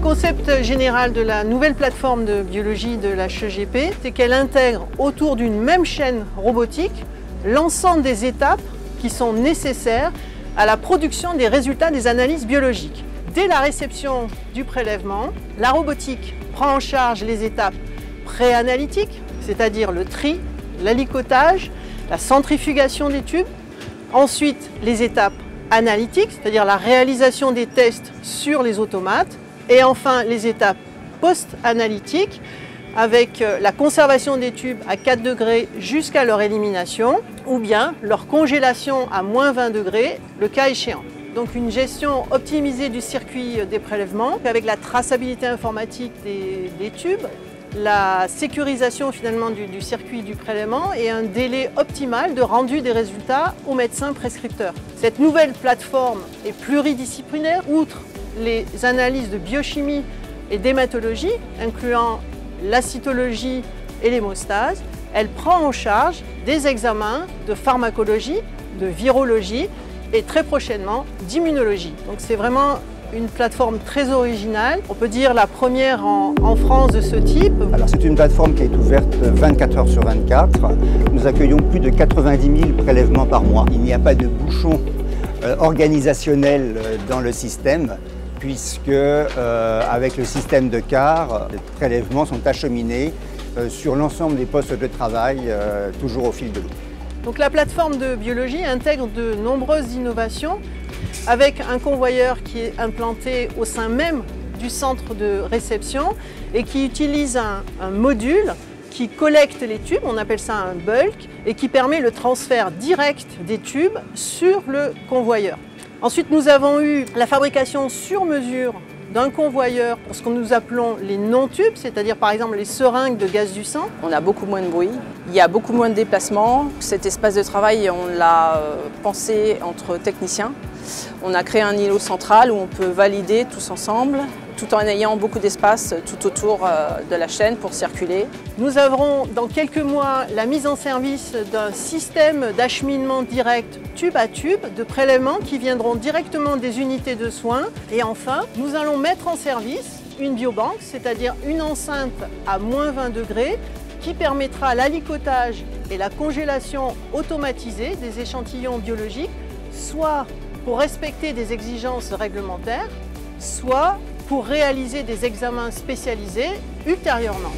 concept général de la nouvelle plateforme de biologie de la HEGP, c'est qu'elle intègre autour d'une même chaîne robotique l'ensemble des étapes qui sont nécessaires à la production des résultats des analyses biologiques. Dès la réception du prélèvement, la robotique prend en charge les étapes préanalytiques, c'est-à-dire le tri, l'alicotage, la centrifugation des tubes. Ensuite, les étapes analytiques, c'est-à-dire la réalisation des tests sur les automates. Et enfin, les étapes post-analytiques, avec la conservation des tubes à 4 degrés jusqu'à leur élimination, ou bien leur congélation à -20 degrés, le cas échéant. Donc une gestion optimisée du circuit des prélèvements, avec la traçabilité informatique des tubes, la sécurisation finalement du circuit du prélèvement et un délai optimal de rendu des résultats aux médecins prescripteurs. Cette nouvelle plateforme est pluridisciplinaire, outre les analyses de biochimie et d'hématologie, incluant la cytologie et l'hémostase. Elle prend en charge des examens de pharmacologie, de virologie et très prochainement d'immunologie. Donc c'est vraiment une plateforme très originale, on peut dire la première en France de ce type. Alors c'est une plateforme qui est ouverte 24 heures sur 24. Nous accueillons plus de 90 000 prélèvements par mois. Il n'y a pas de bouchon organisationnel dans le système, puisque avec le système de CAR, les prélèvements sont acheminés sur l'ensemble des postes de travail, toujours au fil de l'eau. Donc la plateforme de biologie intègre de nombreuses innovations avec un convoyeur qui est implanté au sein même du centre de réception et qui utilise un module qui collecte les tubes, on appelle ça un bulk, et qui permet le transfert direct des tubes sur le convoyeur. Ensuite, nous avons eu la fabrication sur mesure d'un convoyeur pour ce que nous appelons les non-tubes, c'est-à-dire par exemple les seringues de gaz du sang. On a beaucoup moins de bruit, il y a beaucoup moins de déplacements. Cet espace de travail, on l'a pensé entre techniciens. On a créé un îlot central où on peut valider tous ensemble, tout en ayant beaucoup d'espace tout autour de la chaîne pour circuler. Nous aurons dans quelques mois la mise en service d'un système d'acheminement direct tube à tube de prélèvements qui viendront directement des unités de soins. Et enfin, nous allons mettre en service une biobanque, c'est-à-dire une enceinte à -20 degrés qui permettra l'alicotage et la congélation automatisée des échantillons biologiques, soit pour respecter des exigences réglementaires, soit pour réaliser des examens spécialisés ultérieurement.